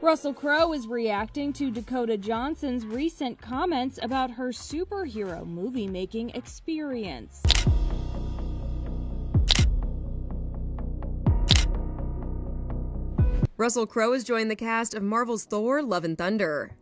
Russell Crowe is reacting to Dakota Johnson's recent comments about her superhero movie-making experience. Russell Crowe has joined the cast of Marvel's Thor: Love and Thunder.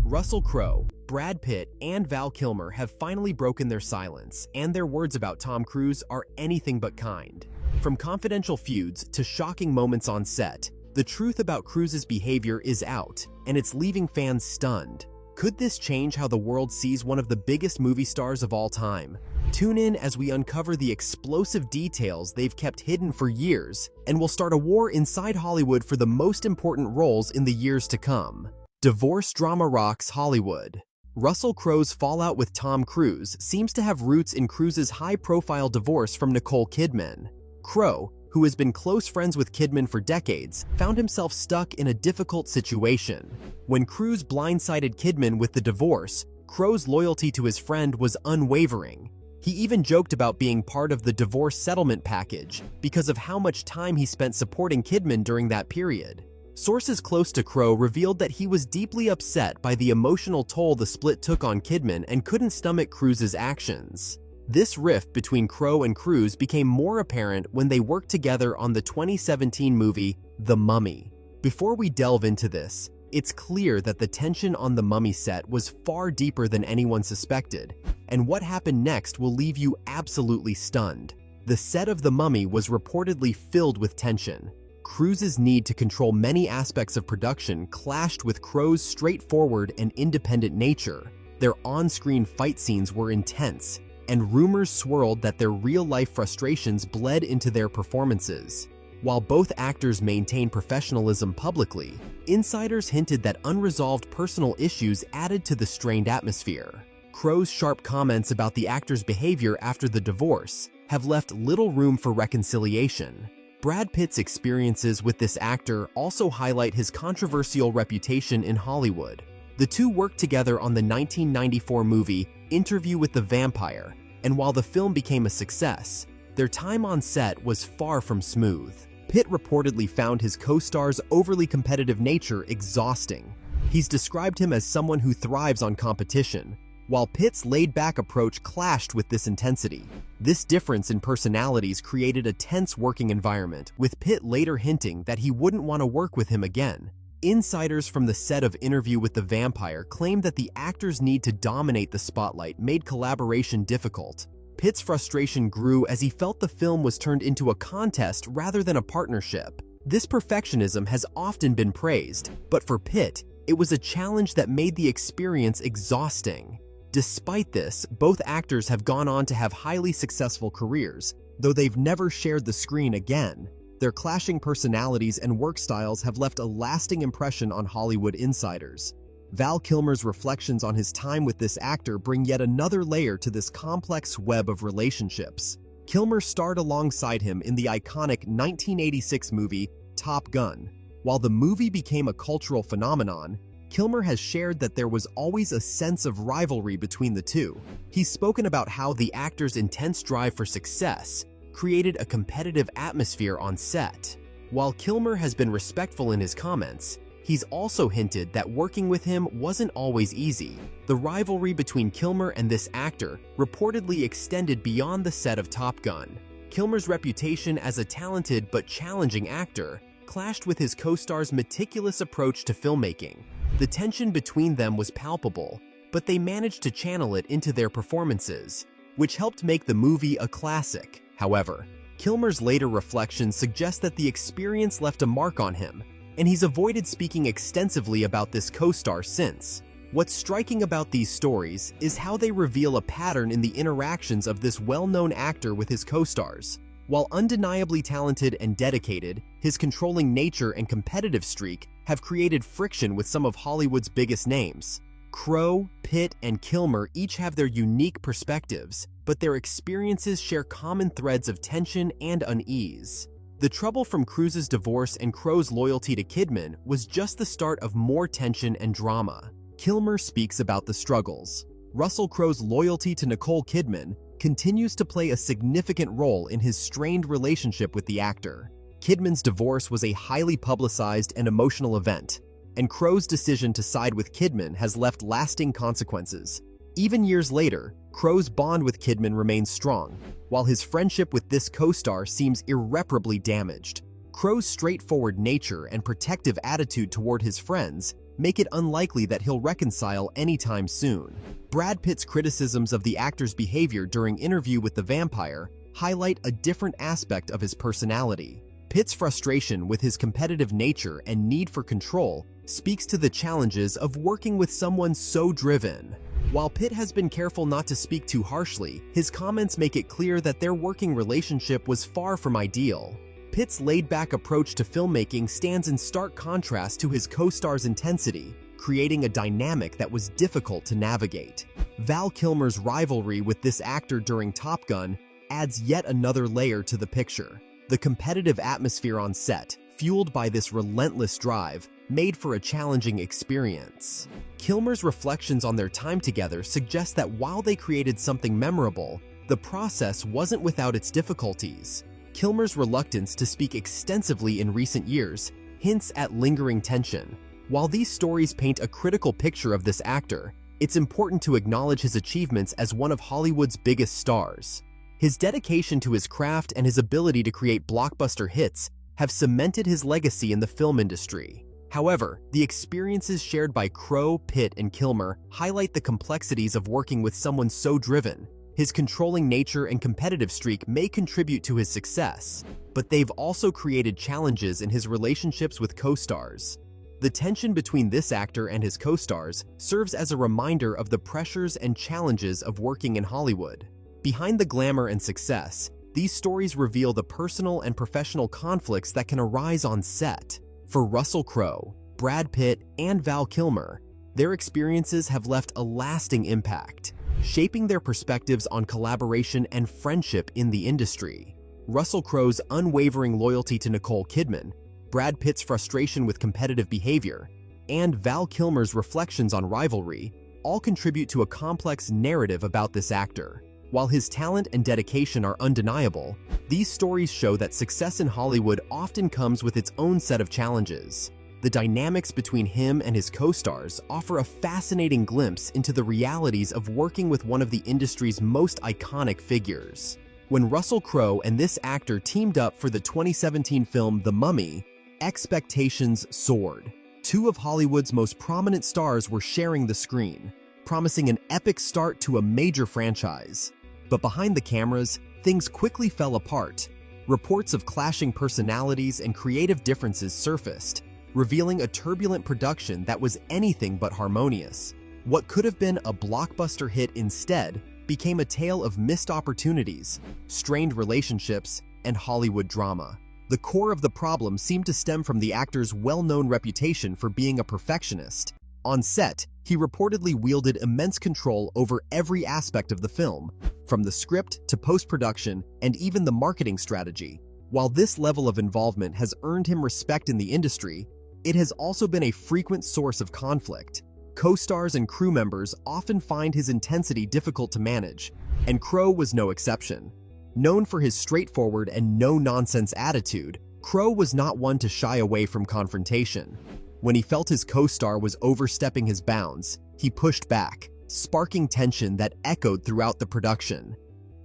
Russell Crowe, Brad Pitt, and Val Kilmer have finally broken their silence, and their words about Tom Cruise are anything but kind. From confidential feuds to shocking moments on set, the truth about Cruise's behavior is out, and it's leaving fans stunned. Could this change how the world sees one of the biggest movie stars of all time? Tune in as we uncover the explosive details they've kept hidden for years, and we'll start a war inside Hollywood for the most important roles in the years to come. Divorce drama rocks Hollywood. Russell Crowe's fallout with Tom Cruise seems to have roots in Cruise's high-profile divorce from Nicole Kidman. Crowe, who has been close friends with Kidman for decades, found himself stuck in a difficult situation. When Cruise blindsided Kidman with the divorce, Crowe's loyalty to his friend was unwavering. He even joked about being part of the divorce settlement package because of how much time he spent supporting Kidman during that period. Sources close to Crowe revealed that he was deeply upset by the emotional toll the split took on Kidman and couldn't stomach Cruise's actions. This rift between Crowe and Cruise became more apparent when they worked together on the 2017 movie The Mummy. Before we delve into this, it's clear that the tension on The Mummy set was far deeper than anyone suspected, and what happened next will leave you absolutely stunned. The set of The Mummy was reportedly filled with tension. Cruise's need to control many aspects of production clashed with Crowe's straightforward and independent nature. Their on-screen fight scenes were intense, and rumors swirled that their real-life frustrations bled into their performances. While both actors maintained professionalism publicly, insiders hinted that unresolved personal issues added to the strained atmosphere. Crowe's sharp comments about the actor's behavior after the divorce have left little room for reconciliation. Brad Pitt's experiences with this actor also highlight his controversial reputation in Hollywood. The two worked together on the 1994 movie Interview with the Vampire, and while the film became a success, their time on set was far from smooth. Pitt reportedly found his co-star's overly competitive nature exhausting. He's described him as someone who thrives on competition, while Pitt's laid-back approach clashed with this intensity. This difference in personalities created a tense working environment, with Pitt later hinting that he wouldn't want to work with him again. Insiders from the set of Interview with the Vampire claimed that the actor's need to dominate the spotlight made collaboration difficult. Pitt's frustration grew as he felt the film was turned into a contest rather than a partnership. This perfectionism has often been praised, but for Pitt, it was a challenge that made the experience exhausting. Despite this, both actors have gone on to have highly successful careers, though they've never shared the screen again. Their clashing personalities and work styles have left a lasting impression on Hollywood insiders. Val Kilmer's reflections on his time with this actor bring yet another layer to this complex web of relationships. Kilmer starred alongside him in the iconic 1986 movie Top Gun. While the movie became a cultural phenomenon, Kilmer has shared that there was always a sense of rivalry between the two. He's spoken about how the actor's intense drive for success created a competitive atmosphere on set. While Kilmer has been respectful in his comments, he's also hinted that working with him wasn't always easy. The rivalry between Kilmer and this actor reportedly extended beyond the set of Top Gun. Kilmer's reputation as a talented but challenging actor clashed with his co-star's meticulous approach to filmmaking. The tension between them was palpable, but they managed to channel it into their performances, which helped make the movie a classic. However, Kilmer's later reflections suggest that the experience left a mark on him, and he's avoided speaking extensively about this co-star since. What's striking about these stories is how they reveal a pattern in the interactions of this well-known actor with his co-stars. While undeniably talented and dedicated, his controlling nature and competitive streak have created friction with some of Hollywood's biggest names. Crowe, Pitt, and Kilmer each have their unique perspectives, but their experiences share common threads of tension and unease. The trouble from Cruise's divorce and Crowe's loyalty to Kidman was just the start of more tension and drama. Kilmer speaks about the struggles. Russell Crowe's loyalty to Nicole Kidman continues to play a significant role in his strained relationship with the actor. Kidman's divorce was a highly publicized and emotional event, and Crowe's decision to side with Kidman has left lasting consequences. Even years later, Crowe's bond with Kidman remains strong, while his friendship with this co-star seems irreparably damaged. Crowe's straightforward nature and protective attitude toward his friends make it unlikely that he'll reconcile anytime soon. Brad Pitt's criticisms of the actor's behavior during Interview with the Vampire highlight a different aspect of his personality. Pitt's frustration with his competitive nature and need for control speaks to the challenges of working with someone so driven. While Pitt has been careful not to speak too harshly, his comments make it clear that their working relationship was far from ideal. Pitt's laid-back approach to filmmaking stands in stark contrast to his co-star's intensity, creating a dynamic that was difficult to navigate. Val Kilmer's rivalry with this actor during Top Gun adds yet another layer to the picture. The competitive atmosphere on set, fueled by this relentless drive, made for a challenging experience. Kilmer's reflections on their time together suggest that while they created something memorable, the process wasn't without its difficulties. Kilmer's reluctance to speak extensively in recent years hints at lingering tension. While these stories paint a critical picture of this actor, it's important to acknowledge his achievements as one of Hollywood's biggest stars. His dedication to his craft and his ability to create blockbuster hits have cemented his legacy in the film industry. However, the experiences shared by Crowe, Pitt, and Kilmer highlight the complexities of working with someone so driven. His controlling nature and competitive streak may contribute to his success, but they've also created challenges in his relationships with co-stars. The tension between this actor and his co-stars serves as a reminder of the pressures and challenges of working in Hollywood. Behind the glamour and success, these stories reveal the personal and professional conflicts that can arise on set. For Russell Crowe, Brad Pitt, and Val Kilmer, their experiences have left a lasting impact, shaping their perspectives on collaboration and friendship in the industry. Russell Crowe's unwavering loyalty to Nicole Kidman, Brad Pitt's frustration with competitive behavior, and Val Kilmer's reflections on rivalry all contribute to a complex narrative about this actor. While his talent and dedication are undeniable, these stories show that success in Hollywood often comes with its own set of challenges. The dynamics between him and his co-stars offer a fascinating glimpse into the realities of working with one of the industry's most iconic figures. When Russell Crowe and this actor teamed up for the 2017 film The Mummy, expectations soared. Two of Hollywood's most prominent stars were sharing the screen, promising an epic start to a major franchise. But behind the cameras, things quickly fell apart. Reports of clashing personalities and creative differences surfaced, revealing a turbulent production that was anything but harmonious. What could have been a blockbuster hit instead became a tale of missed opportunities, strained relationships, and Hollywood drama. The core of the problem seemed to stem from the actor's well-known reputation for being a perfectionist. On set, he reportedly wielded immense control over every aspect of the film, from the script to post-production and even the marketing strategy. While this level of involvement has earned him respect in the industry, it has also been a frequent source of conflict. Co-stars and crew members often find his intensity difficult to manage, and Crowe was no exception. Known for his straightforward and no-nonsense attitude, Crowe was not one to shy away from confrontation. When he felt his co-star was overstepping his bounds, he pushed back, sparking tension that echoed throughout the production.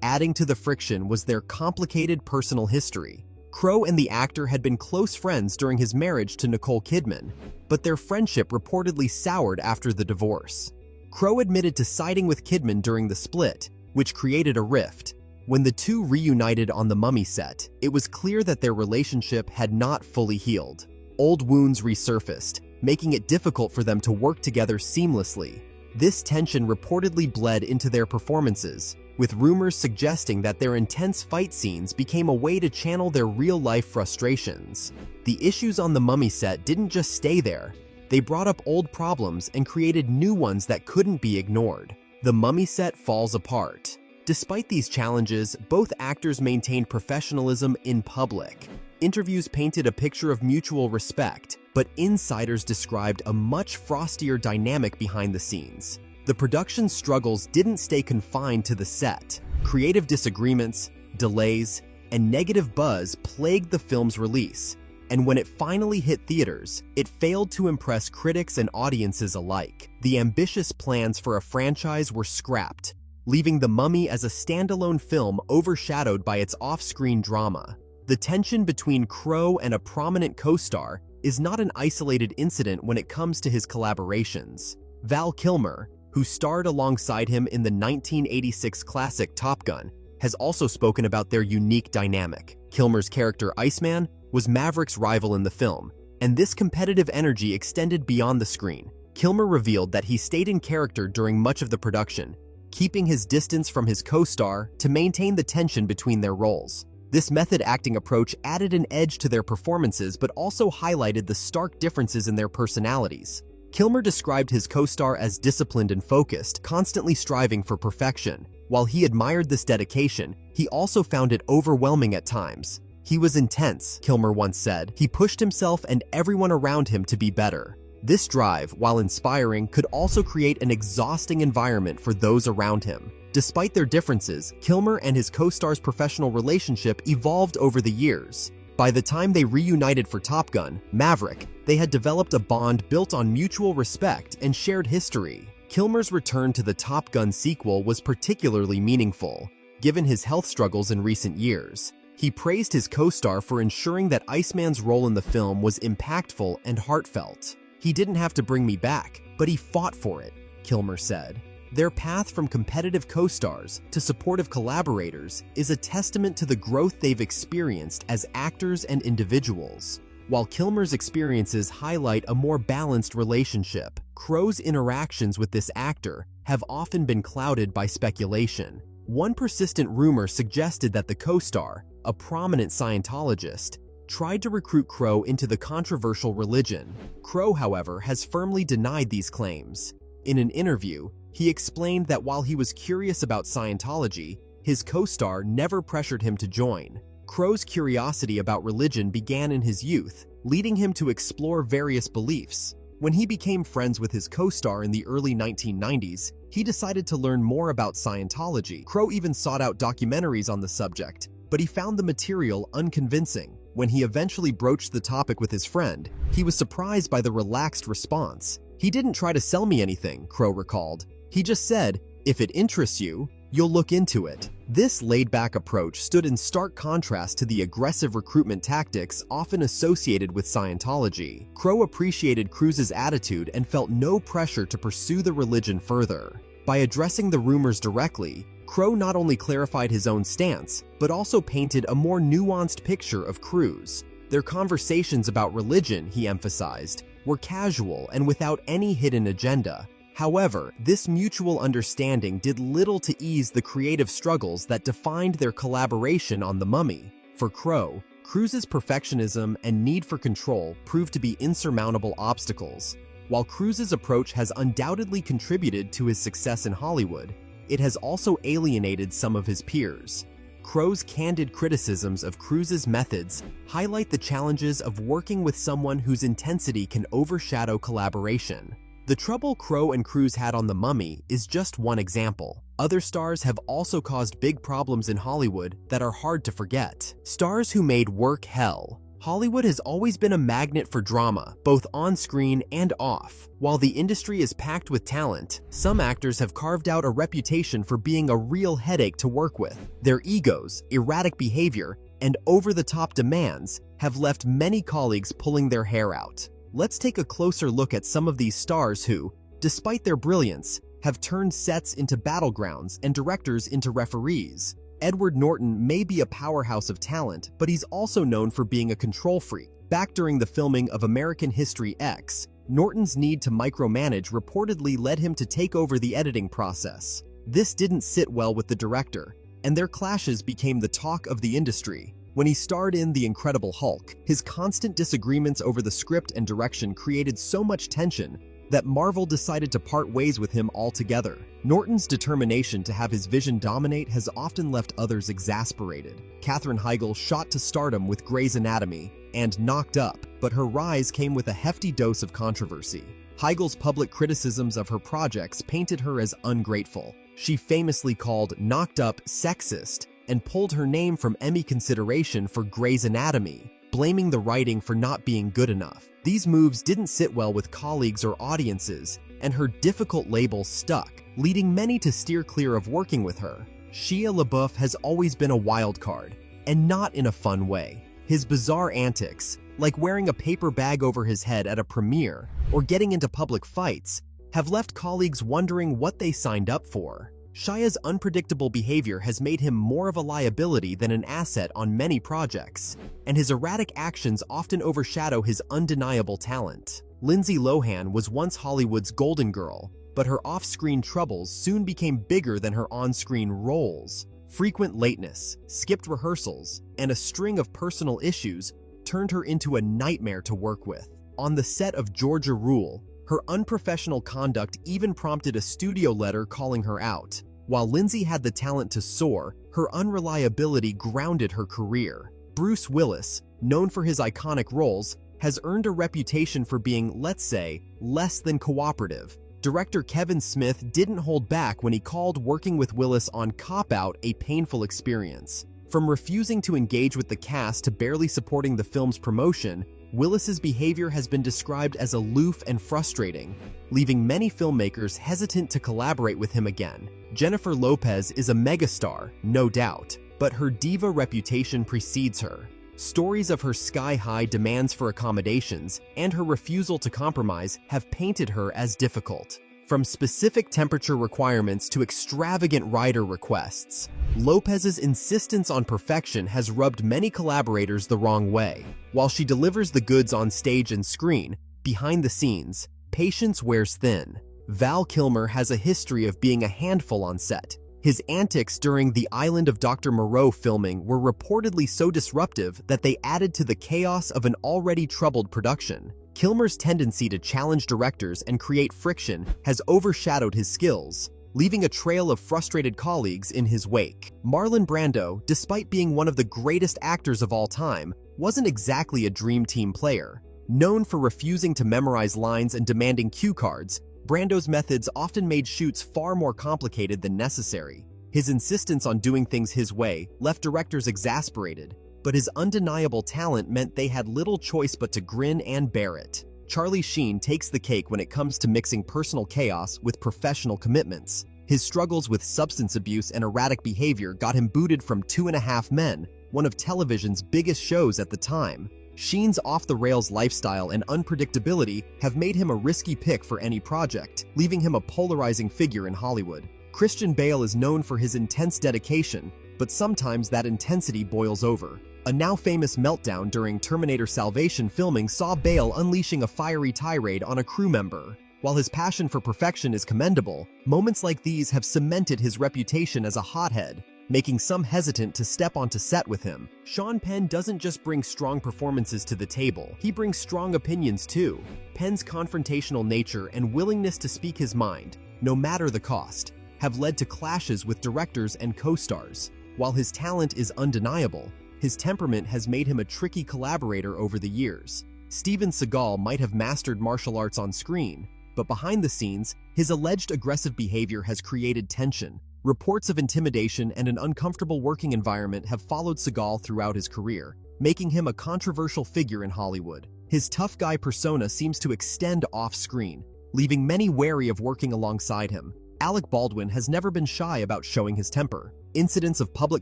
Adding to the friction was their complicated personal history. Crowe and the actor had been close friends during his marriage to Nicole Kidman, but their friendship reportedly soured after the divorce. Crowe admitted to siding with Kidman during the split, which created a rift. When the two reunited on the Mummy set, it was clear that their relationship had not fully healed. Old wounds resurfaced, making it difficult for them to work together seamlessly. This tension reportedly bled into their performances, with rumors suggesting that their intense fight scenes became a way to channel their real-life frustrations. The issues on the Mummy set didn't just stay there. They brought up old problems and created new ones that couldn't be ignored. The Mummy set falls apart. Despite these challenges, both actors maintained professionalism in public. Interviews painted a picture of mutual respect, but insiders described a much frostier dynamic behind the scenes. The production's struggles didn't stay confined to the set. Creative disagreements, delays, and negative buzz plagued the film's release. And when it finally hit theaters, it failed to impress critics and audiences alike. The ambitious plans for a franchise were scrapped, leaving The Mummy as a standalone film overshadowed by its off-screen drama. The tension between Crowe and a prominent co-star is not an isolated incident when it comes to his collaborations. Val Kilmer, who starred alongside him in the 1986 classic Top Gun, has also spoken about their unique dynamic. Kilmer's character Iceman was Maverick's rival in the film, and this competitive energy extended beyond the screen. Kilmer revealed that he stayed in character during much of the production, keeping his distance from his co-star to maintain the tension between their roles. This method acting approach added an edge to their performances but also highlighted the stark differences in their personalities. Kilmer described his co-star as disciplined and focused, constantly striving for perfection. While he admired this dedication, he also found it overwhelming at times. "He was intense," Kilmer once said. "He pushed himself and everyone around him to be better." This drive, while inspiring, could also create an exhausting environment for those around him. Despite their differences, Kilmer and his co-star's professional relationship evolved over the years. By the time they reunited for Top Gun: Maverick, they had developed a bond built on mutual respect and shared history. Kilmer's return to the Top Gun sequel was particularly meaningful, given his health struggles in recent years. He praised his co-star for ensuring that Iceman's role in the film was impactful and heartfelt. "He didn't have to bring me back, but he fought for it," Kilmer said. Their path from competitive co-stars to supportive collaborators is a testament to the growth they've experienced as actors and individuals. While Kilmer's experiences highlight a more balanced relationship, Crowe's interactions with this actor have often been clouded by speculation. One persistent rumor suggested that the co-star, a prominent Scientologist, tried to recruit Crowe into the controversial religion. Crowe, however, has firmly denied these claims. In an interview, he explained that while he was curious about Scientology, his co-star never pressured him to join. Crowe's curiosity about religion began in his youth, leading him to explore various beliefs. When he became friends with his co-star in the early 1990s, he decided to learn more about Scientology. Crowe even sought out documentaries on the subject, but he found the material unconvincing. When he eventually broached the topic with his friend, he was surprised by the relaxed response. "He didn't try to sell me anything," Crowe recalled. "He just said, 'If it interests you, you'll look into it.'" This laid-back approach stood in stark contrast to the aggressive recruitment tactics often associated with Scientology. Crowe appreciated Cruise's attitude and felt no pressure to pursue the religion further. By addressing the rumors directly, Crowe not only clarified his own stance, but also painted a more nuanced picture of Cruise. Their conversations about religion, he emphasized, were casual and without any hidden agenda. However, this mutual understanding did little to ease the creative struggles that defined their collaboration on The Mummy. For Crowe, Cruise's perfectionism and need for control proved to be insurmountable obstacles. While Cruise's approach has undoubtedly contributed to his success in Hollywood, it has also alienated some of his peers. Crowe's candid criticisms of Cruise's methods highlight the challenges of working with someone whose intensity can overshadow collaboration. The trouble Crowe and Cruise had on The Mummy is just one example. Other stars have also caused big problems in Hollywood that are hard to forget. Stars who made work hell. Hollywood has always been a magnet for drama, both on-screen and off. While the industry is packed with talent, some actors have carved out a reputation for being a real headache to work with. Their egos, erratic behavior, and over-the-top demands have left many colleagues pulling their hair out. Let's take a closer look at some of these stars who, despite their brilliance, have turned sets into battlegrounds and directors into referees. Edward Norton may be a powerhouse of talent, but he's also known for being a control freak. Back during the filming of American History X, Norton's need to micromanage reportedly led him to take over the editing process. This didn't sit well with the director, and their clashes became the talk of the industry. When he starred in The Incredible Hulk, his constant disagreements over the script and direction created so much tension that Marvel decided to part ways with him altogether. Norton's determination to have his vision dominate has often left others exasperated. Katherine Heigl shot to stardom with Grey's Anatomy and Knocked Up, but her rise came with a hefty dose of controversy. Heigl's public criticisms of her projects painted her as ungrateful. She famously called Knocked Up sexist and pulled her name from Emmy consideration for Grey's Anatomy, blaming the writing for not being good enough. These moves didn't sit well with colleagues or audiences, and her difficult label stuck, leading many to steer clear of working with her. Shia LaBeouf has always been a wild card, and not in a fun way. His bizarre antics, like wearing a paper bag over his head at a premiere or getting into public fights, have left colleagues wondering what they signed up for. Shia's unpredictable behavior has made him more of a liability than an asset on many projects, and his erratic actions often overshadow his undeniable talent. Lindsay Lohan was once Hollywood's golden girl, but her off-screen troubles soon became bigger than her on-screen roles. Frequent lateness, skipped rehearsals, and a string of personal issues turned her into a nightmare to work with. On the set of Georgia Rule, her unprofessional conduct even prompted a studio letter calling her out. While Lindsay had the talent to soar, her unreliability grounded her career. Bruce Willis, known for his iconic roles, has earned a reputation for being, let's say, less than cooperative. Director Kevin Smith didn't hold back when he called working with Willis on Cop Out a painful experience. From refusing to engage with the cast to barely supporting the film's promotion, Willis's behavior has been described as aloof and frustrating, leaving many filmmakers hesitant to collaborate with him again. Jennifer Lopez is a megastar, no doubt, but her diva reputation precedes her. Stories of her sky-high demands for accommodations and her refusal to compromise have painted her as difficult. From specific temperature requirements to extravagant rider requests, Lopez's insistence on perfection has rubbed many collaborators the wrong way. While she delivers the goods on stage and screen, behind the scenes, patience wears thin. Val Kilmer has a history of being a handful on set. His antics during the Island of Dr. Moreau filming were reportedly so disruptive that they added to the chaos of an already troubled production. Kilmer's tendency to challenge directors and create friction has overshadowed his skills, leaving a trail of frustrated colleagues in his wake. Marlon Brando, despite being one of the greatest actors of all time, wasn't exactly a dream team player. Known for refusing to memorize lines and demanding cue cards, Brando's methods often made shoots far more complicated than necessary. His insistence on doing things his way left directors exasperated, but his undeniable talent meant they had little choice but to grin and bear it. Charlie Sheen takes the cake when it comes to mixing personal chaos with professional commitments. His struggles with substance abuse and erratic behavior got him booted from 2.5 Men, one of television's biggest shows at the time. Sheen's off-the-rails lifestyle and unpredictability have made him a risky pick for any project, leaving him a polarizing figure in Hollywood. Christian Bale is known for his intense dedication, but sometimes that intensity boils over. A now famous meltdown during Terminator Salvation filming saw Bale unleashing a fiery tirade on a crew member. While his passion for perfection is commendable, moments like these have cemented his reputation as a hothead, making some hesitant to step onto set with him. Sean Penn doesn't just bring strong performances to the table, he brings strong opinions too. Penn's confrontational nature and willingness to speak his mind, no matter the cost, have led to clashes with directors and co-stars. While his talent is undeniable, his temperament has made him a tricky collaborator over the years. Steven Seagal might have mastered martial arts on screen, but behind the scenes, his alleged aggressive behavior has created tension. Reports of intimidation and an uncomfortable working environment have followed Seagal throughout his career, making him a controversial figure in Hollywood. His tough guy persona seems to extend off-screen, leaving many wary of working alongside him. Alec Baldwin has never been shy about showing his temper. Incidents of public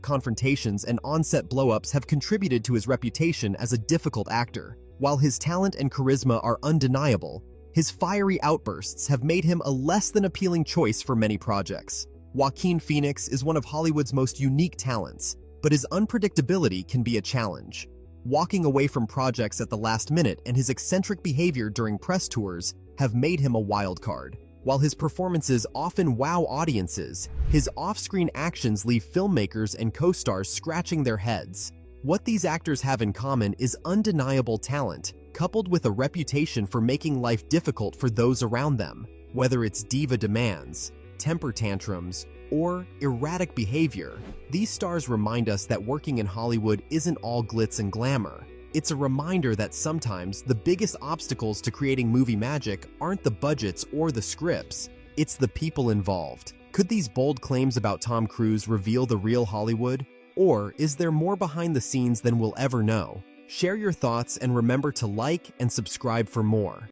confrontations and on-set blow-ups have contributed to his reputation as a difficult actor. While his talent and charisma are undeniable, his fiery outbursts have made him a less than appealing choice for many projects. Joaquin Phoenix is one of Hollywood's most unique talents, but his unpredictability can be a challenge. Walking away from projects at the last minute and his eccentric behavior during press tours have made him a wild card. While his performances often wow audiences, his off-screen actions leave filmmakers and co-stars scratching their heads. What these actors have in common is undeniable talent, coupled with a reputation for making life difficult for those around them. Whether it's diva demands, temper tantrums, or erratic behavior, these stars remind us that working in Hollywood isn't all glitz and glamour. It's a reminder that sometimes the biggest obstacles to creating movie magic aren't the budgets or the scripts, it's the people involved. Could these bold claims about Tom Cruise reveal the real Hollywood? Or is there more behind the scenes than we'll ever know? Share your thoughts and remember to like and subscribe for more.